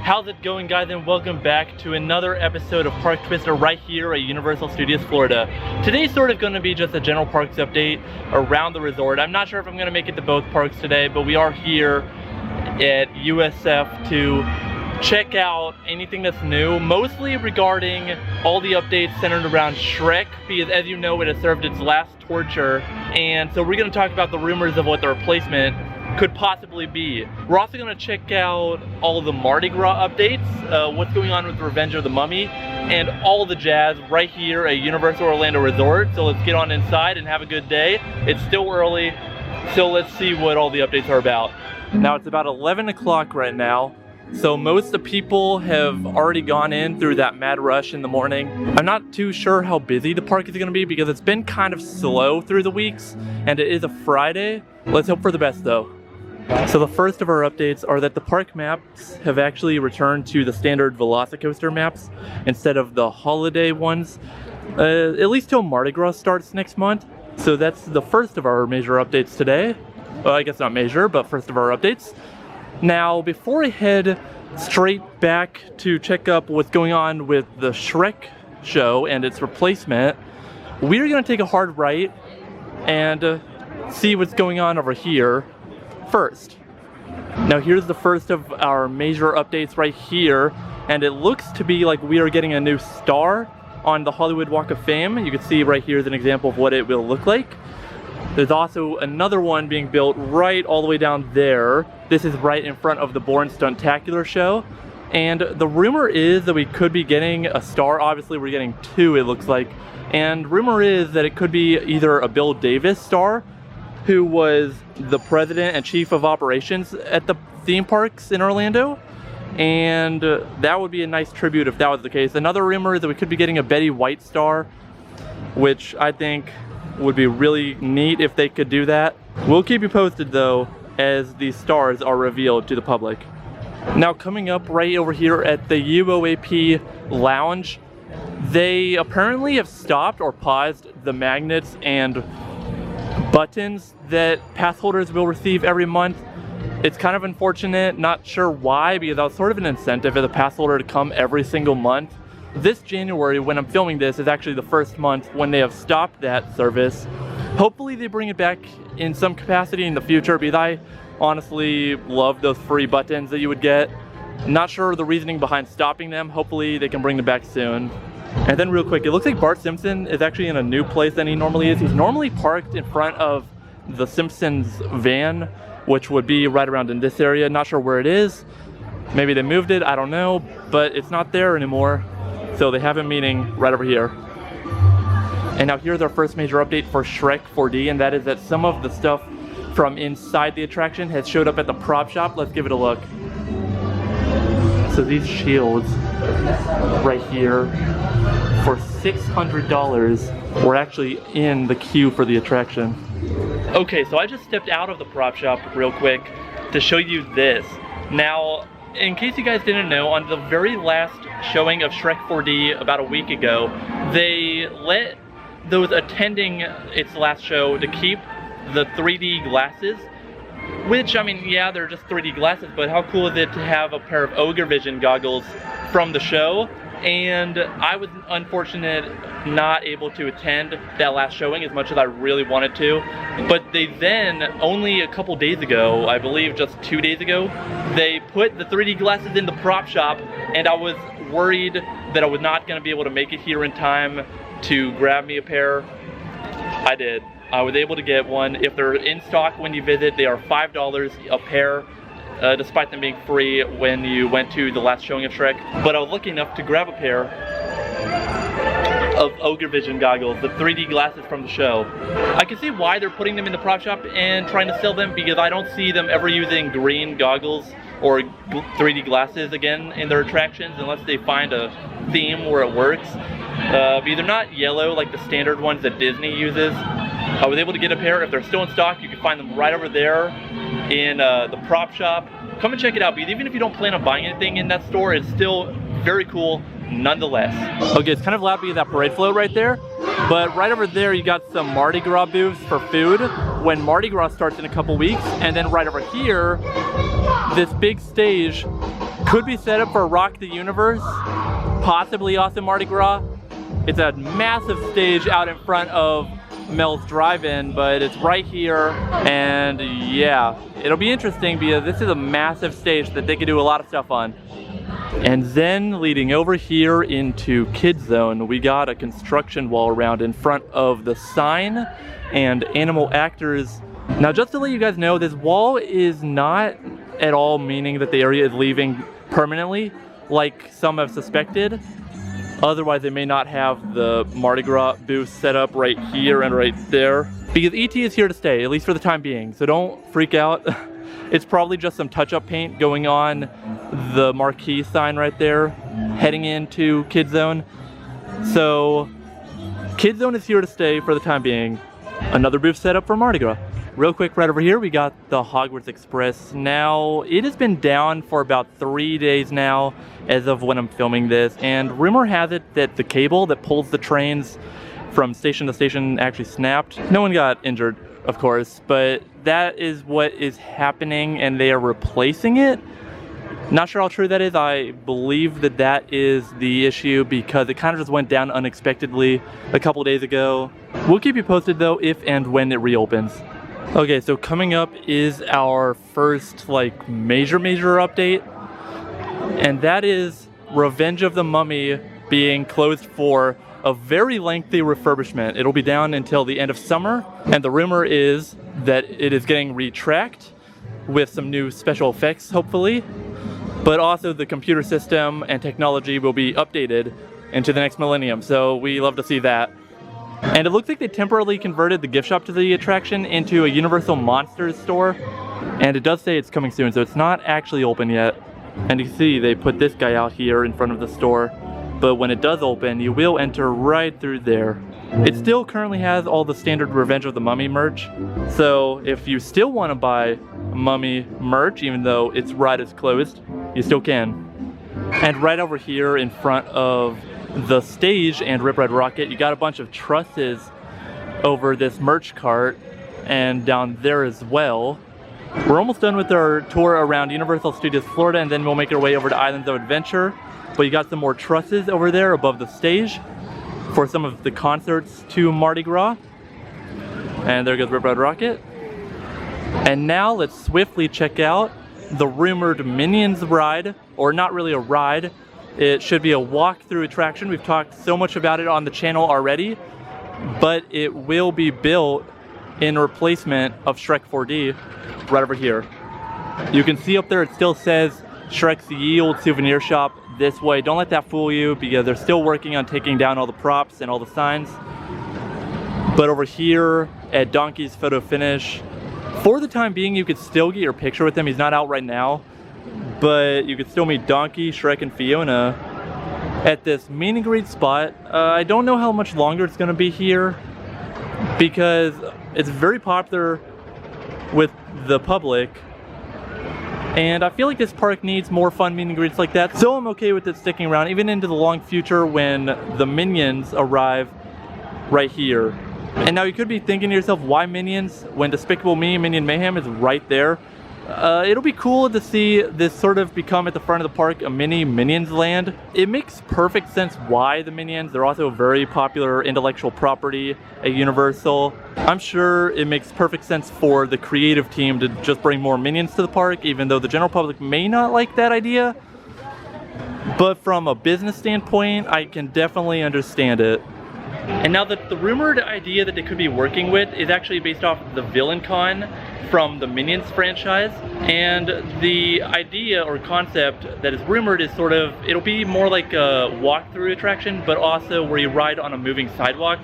How's it going, guys, and welcome back to another episode of ParkTwister right here at Universal Studios Florida. Today's sort of going to be just a general parks update around the resort. I'm not sure if I'm going to make it to both parks today, but we are here at USF to check out anything that's new, mostly regarding all the updates centered around Shrek, because as you know, it has served its last torture, and so we're going to talk about the rumors of what the replacement could possibly be. We're also going to check out all of the Mardi Gras updates, what's going on with Revenge of the Mummy, and all the jazz right here at Universal Orlando Resort. So let's get on inside and have a good day. It's still early, so let's see what all the updates are about. Now it's about 11 o'clock right now, so most of the people have already gone in through that mad rush in the morning. I'm not too sure how busy the park is going to be because it's been kind of slow through the weeks, and it is a Friday. Let's hope for the best though. So the first of our updates are that the park maps have actually returned to the standard Velocicoaster maps instead of the holiday ones, at least till Mardi Gras starts next month. So that's the first of our major updates today. Well, I guess not major, but first of our updates. Now, before I head straight back to check up what's going on with the Shrek show and its replacement, we're going to take a hard right and see what's going on over here first. Now here's the first of our major updates right here, and it looks to be like we are getting a new star on the Hollywood Walk of Fame. You can see right here is an example of what it will look like. There's also another one being built right all the way down there. This is right in front of the Bourne Stuntacular show, and the rumor is that we could be getting a star. Obviously we're getting two, it looks like, and rumor is that it could be either a Bill Davis star, who was the president and chief of operations at the theme parks in Orlando, and that would be a nice tribute if that was the case. Another rumor is that we could be getting a Betty White star, which I think would be really neat if they could do that. We'll keep you posted though as these stars are revealed to the public. Now coming up right over here at the UOAP lounge, they apparently have stopped or paused the magnets and buttons that pass holders will receive every month. It's kind of unfortunate, not sure why, because that was sort of an incentive as a pass holder to come every single month. This January, when I'm filming this, is actually the first month when they have stopped that service. Hopefully they bring it back in some capacity in the future, because I honestly love those free buttons that you would get. Not sure the reasoning behind stopping them. Hopefully they can bring them back soon. And then real quick, it looks like Bart Simpson is actually in a new place than he normally is. He's normally parked in front of the Simpsons van, which would be right around in this area. Not sure where it is. Maybe they moved it, I don't know, but it's not there anymore. So they have a meeting right over here. And now here's our first major update for Shrek 4D, and that is that some of the stuff from inside the attraction has showed up at the prop shop. Let's give it a look. So these shields right here for $600 were actually in the queue for the attraction. Okay, so I just stepped out of the prop shop real quick to show you this. Now, in case you guys didn't know, on the very last showing of Shrek 4D about a week ago, they let those attending its last show to keep the 3D glasses, which, I mean, yeah, they're just 3D glasses, but how cool is it to have a pair of Ogre Vision goggles from the show? And I was unfortunate not able to attend that last showing as much as I really wanted to. But they then, only a couple days ago, I believe just 2 days ago, they put the 3D glasses in the prop shop, and I was worried that I was not going to be able to make it here in time to grab me a pair. I did. I was able to get one. If they're in stock when you visit, they are $5 a pair. Despite them being free when you went to the last showing of Shrek. But I was lucky enough to grab a pair of Ogre Vision goggles, the 3D glasses from the show. I can see why they're putting them in the prop shop and trying to sell them, because I don't see them ever using green goggles or 3D glasses again in their attractions unless they find a theme where it works. Because they're not yellow like the standard ones that Disney uses. I was able to get a pair. If they're still in stock, you can find them right over there in the prop shop. Come and check it out, because even if you don't plan on buying anything in that store, it's still very cool nonetheless. Okay, it's kind of loud because of that parade float right there, but right over there you got some Mardi Gras booths for food when Mardi Gras starts in a couple weeks, and then right over here, this big stage Could be set up for Rock the Universe, possibly also Mardi Gras. It's a massive stage out in front of Mel's Drive-In, but it's right here, and yeah, it'll be interesting because this is a massive stage that they could do a lot of stuff on. And then leading over here into Kids Zone, we got a construction wall around in front of the sign and animal actors. Now, just to let you guys know, this wall is not at all meaning that the area is leaving permanently, like some have suspected. Otherwise, they may not have the Mardi Gras booth set up right here and right there. Because ET is here to stay, at least for the time being, so don't freak out. It's probably just some touch-up paint going on the marquee sign right there, heading into Kids Zone. So, Kids Zone is here to stay for the time being. Another booth set up for Mardi Gras. Real quick, right over here, we got the Hogwarts Express. Now, it has been down for about 3 days now, as of when I'm filming this, and rumor has it that the cable that pulls the trains from station to station actually snapped. No one got injured, of course, but that is what is happening, and they are replacing it. Not sure how true that is. I believe that that is the issue because it kind of just went down unexpectedly a couple days ago. We'll keep you posted though if and when it reopens. Okay, so coming up is our first like major update, and that is Revenge of the Mummy being closed for a very lengthy refurbishment. It'll be down until the end of summer, and the rumor is that it is getting retracked with some new special effects, hopefully, but also the computer system and technology will be updated into the next millennium, so we love to see that. And it looks like they temporarily converted the gift shop to the attraction into a Universal Monsters store, and it does say it's coming soon, so it's not actually open yet. And you can see they put this guy out here in front of the store, but when it does open, you will enter right through there. It still currently has all the standard Revenge of the Mummy merch, so if you still want to buy Mummy merch, even though its ride is closed, you still can. And right over here in front of the stage and Rip Ride Rocket, you got a bunch of trusses over this merch cart and down there as well. We're almost done with our tour around Universal Studios Florida, and then we'll make our way over to Islands of Adventure. But you got some more trusses over there above the stage for some of the concerts to Mardi Gras. And there goes Rip Ride Rocket. And now let's swiftly check out the rumored Minions ride, or not really a ride. It should be a walk-through attraction. We've talked so much about it on the channel already, but it will be built in replacement of Shrek 4D right over here. You can see up there it still says Shrek's Ye Olde Souvenir Shop this way. Don't let that fool you because they're still working on taking down all the props and all the signs. But over here at Donkey's Photo Finish, for the time being, you could still get your picture with him. He's not out right now, but you could still meet Donkey, Shrek, and Fiona at this meet and greet spot. I don't know how much longer it's going to be here because it's very popular with the public, and I feel like this park needs more fun meet and greets like that, so I'm okay with it sticking around even into the long future when the Minions arrive right here. And now you could be thinking to yourself, why Minions when Despicable Me Minion Mayhem is right there? It'll be cool to see this sort of become at the front of the park a mini Minions land. It makes perfect sense why the Minions. They're also a very popular intellectual property at Universal. I'm sure it makes perfect sense for the creative team to just bring more Minions to the park, even though the general public may not like that idea. But from a business standpoint, I can definitely understand it. And now the rumored idea that they could be working with is actually based off the Villain Con from the Minions franchise. And the idea or concept that is rumored is sort of, it'll be more like a walkthrough attraction, but also where you ride on a moving sidewalk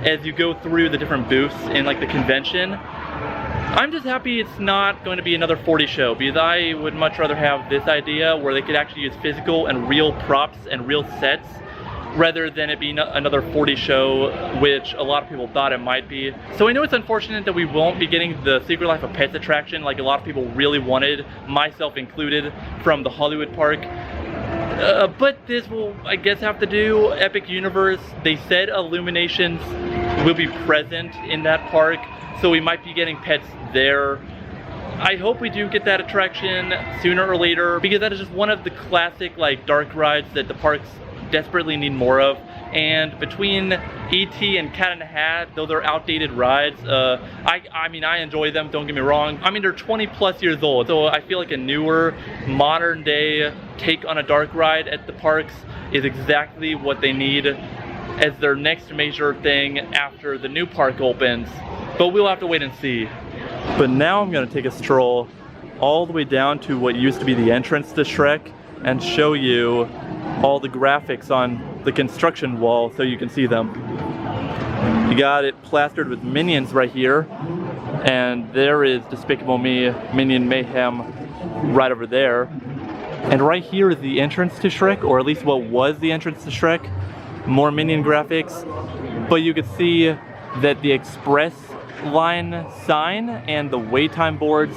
as you go through the different booths in like the convention. I'm just happy it's not going to be another 4D show because I would much rather have this idea where they could actually use physical and real props and real sets rather than it being another 4D show, which a lot of people thought it might be. So I know it's unfortunate that we won't be getting the Secret Life of Pets attraction like a lot of people really wanted, myself included, from the Hollywood park. But this will, I guess, have to do. Epic Universe, they said Illuminations will be present in that park, so we might be getting pets there. I hope we do get that attraction sooner or later, because that is just one of the classic like dark rides that the parks desperately need more of. And between E.T. and Cat in the Hat, though they're outdated rides, I mean, I enjoy them, don't get me wrong. I mean, they're 20 plus years old, so I feel like a newer, modern day take on a dark ride at the parks is exactly what they need as their next major thing after the new park opens. But we'll have to wait and see. But now I'm gonna take a stroll all the way down to what used to be the entrance to Shrek and show you all the graphics on the construction wall so you can see them. You got it plastered with minions right here, and there is Despicable Me, Minion Mayhem right over there. And right here is the entrance to Shrek, or at least what was the entrance to Shrek. More minion graphics, but you could see that the express line sign and the wait time boards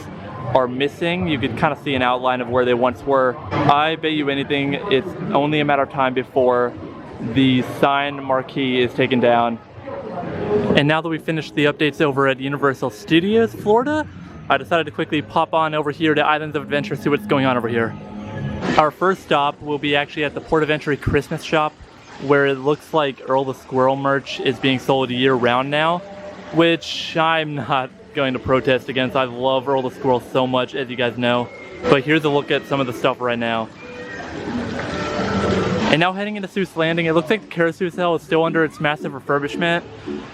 are missing. You could kind of see an outline of where they once were. I bet you anything it's only a matter of time before the sign marquee is taken down. And now that we've finished the updates over at Universal Studios Florida, I decided to quickly pop on over here to Islands of Adventure, see what's going on over here. Our first stop will be actually at the Port of Entry Christmas shop, where it looks like Earl the Squirrel merch is being sold year-round now, which I'm not going to protest against. I love Earl the Squirrel so much, as you guys know. But here's a look at some of the stuff right now. And now heading into Seuss Landing, it looks like the carousel is still under its massive refurbishment.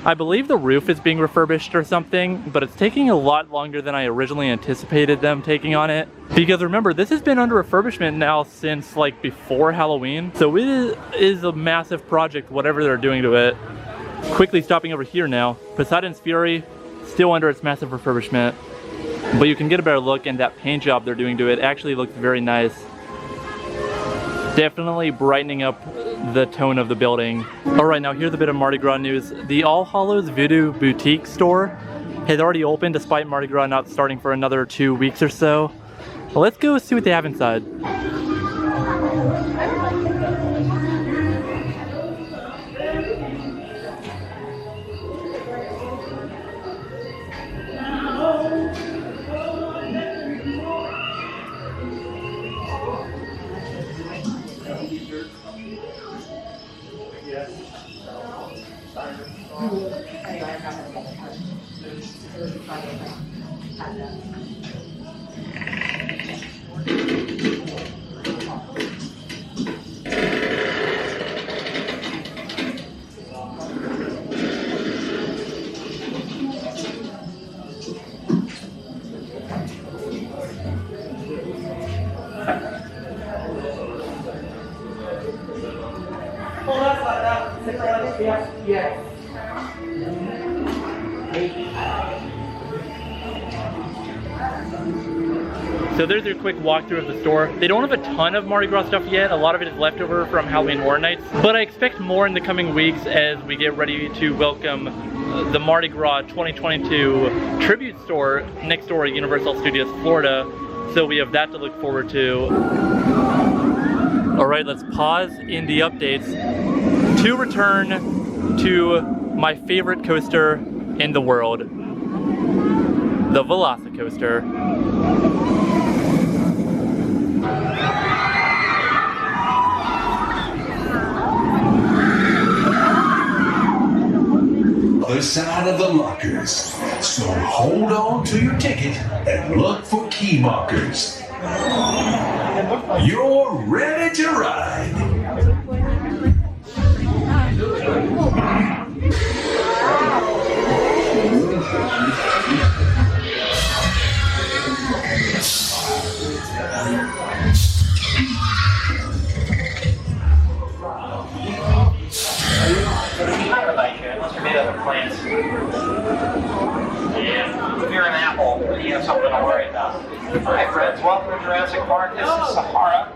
I believe the roof is being refurbished or something, but it's taking a lot longer than I originally anticipated them taking on it. Because remember, this has been under refurbishment now since like before Halloween. So it is a massive project, whatever they're doing to it. Quickly stopping over here now, Poseidon's Fury, still under its massive refurbishment. But you can get a better look, and that paint job they're doing to it actually looks very nice. Definitely brightening up the tone of the building. Alright, now here's a bit of Mardi Gras news. The All Hallows Voodoo Boutique store has already opened despite Mardi Gras not starting for another 2 weeks or so. Well, let's go see what they have inside. Yes. So there's a quick walkthrough of the store. They don't have a ton of Mardi Gras stuff yet. A lot of it is leftover from Halloween Horror Nights. But I expect more in the coming weeks as we get ready to welcome the Mardi Gras 2022 tribute store next door at Universal Studios Florida. So we have that to look forward to. All right, let's pause in the updates to return to my favorite coaster in the world, the Velocicoaster. Other side of the lockers, so hold on to your ticket and look for key markers. You're ready to ride. Plants. Yeah. If you're an apple, you have something to worry about. Hi friends, welcome to Jurassic Park. This is Sahara.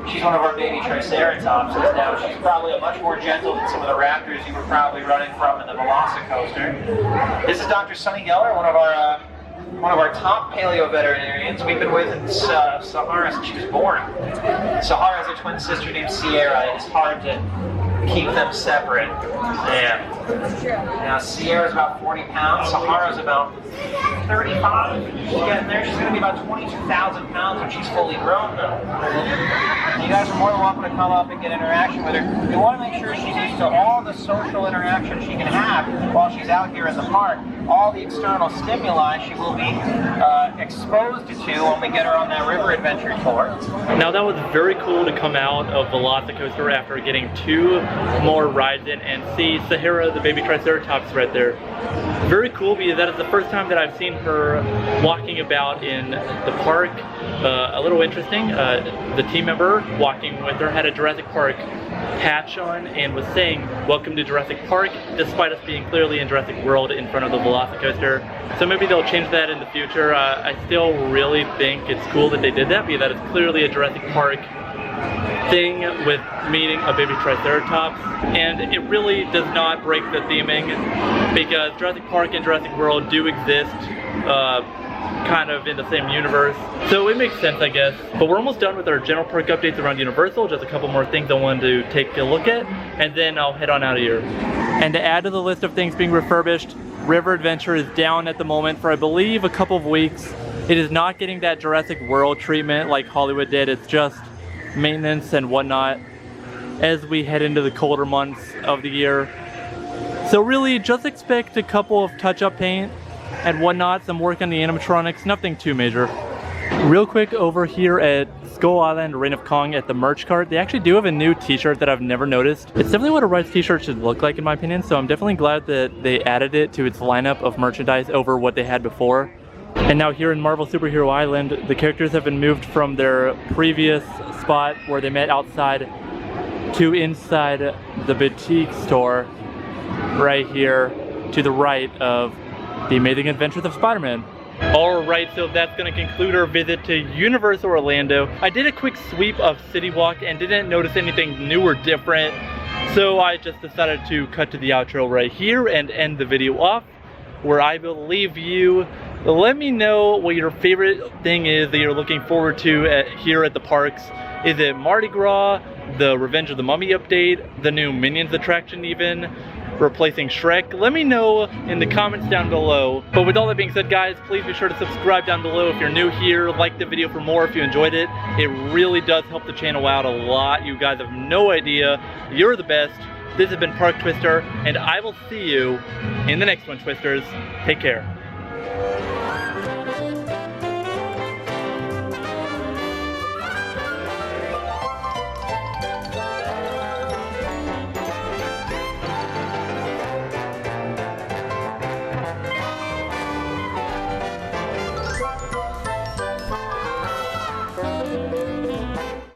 She's one of our baby Triceratopses. Now she's probably much more gentle than some of the raptors you were probably running from in the Velocicoaster. This is Dr. Sunny Geller, one of our top paleo veterinarians. We've been with Sahara since she was born. Sahara has a twin sister named Sierra. It's hard to keep them separate. Yeah. Now Sierra's about 40 pounds, Sahara's about 35. She's getting there. She's going to be about 22,000 pounds when she's fully grown though. You guys are more than welcome to come up and get interaction with her. You want to make sure she's used to all the social interaction she can have while she's out here in the park. All the external stimuli she will be exposed to when we get her on that river adventure tour. Now that was very cool to come out of Velocicoaster after getting 2 more rides in and see Sahara, the baby Triceratops, right there. Very cool because that is the first time that I've seen her walking about in the park. A little interesting, the team member walking with her had a Jurassic Park patch on and was saying, "Welcome to Jurassic Park," despite us being clearly in Jurassic World in front of the Velocicoaster. So maybe they'll change that in the future. I still really think it's cool that they did that because that is clearly a Jurassic Park thing with meeting a baby Triceratops, and it really does not break the theming because Jurassic Park and Jurassic World do exist kind of in the same universe, so it makes sense, I guess. But we're almost done with our general park updates around Universal. Just a couple more things I wanted to take a look at, and then I'll head on out of here. And to add to the list of things being refurbished, River Adventure is down at the moment for I believe a couple of weeks. It is not getting that Jurassic World treatment like Hollywood did. It's just maintenance and whatnot as we head into the colder months of the year. So really just expect a couple of touch-up paint and whatnot, some work on the animatronics, nothing too major. Real quick over here at Skull Island Reign of Kong at the merch cart, they actually do have a new t-shirt that I've never noticed. It's definitely what a Rides t-shirt should look like in my opinion, so I'm definitely glad that they added it to its lineup of merchandise over what they had before. And now here in Marvel Superhero Island, the characters have been moved from their previous spot where they met outside to inside the boutique store right here to the right of The Amazing Adventures of Spider-Man. Alright, so that's going to conclude our visit to Universal Orlando. I did a quick sweep of City Walk and didn't notice anything new or different, so I just decided to cut to the outro right here and end the video off, where I will leave you. Let me know what your favorite thing is that you're looking forward to here at the parks. Is it Mardi Gras, the Revenge of the Mummy update, the new Minions attraction even, replacing Shrek? Let me know in the comments down below. But with all that being said, guys, please be sure to subscribe down below if you're new here. Like the video for more if you enjoyed it. It really does help the channel out a lot. You guys have no idea. You're the best. This has been ParkTwister, and I will see you in the next one, Twisters. Take care.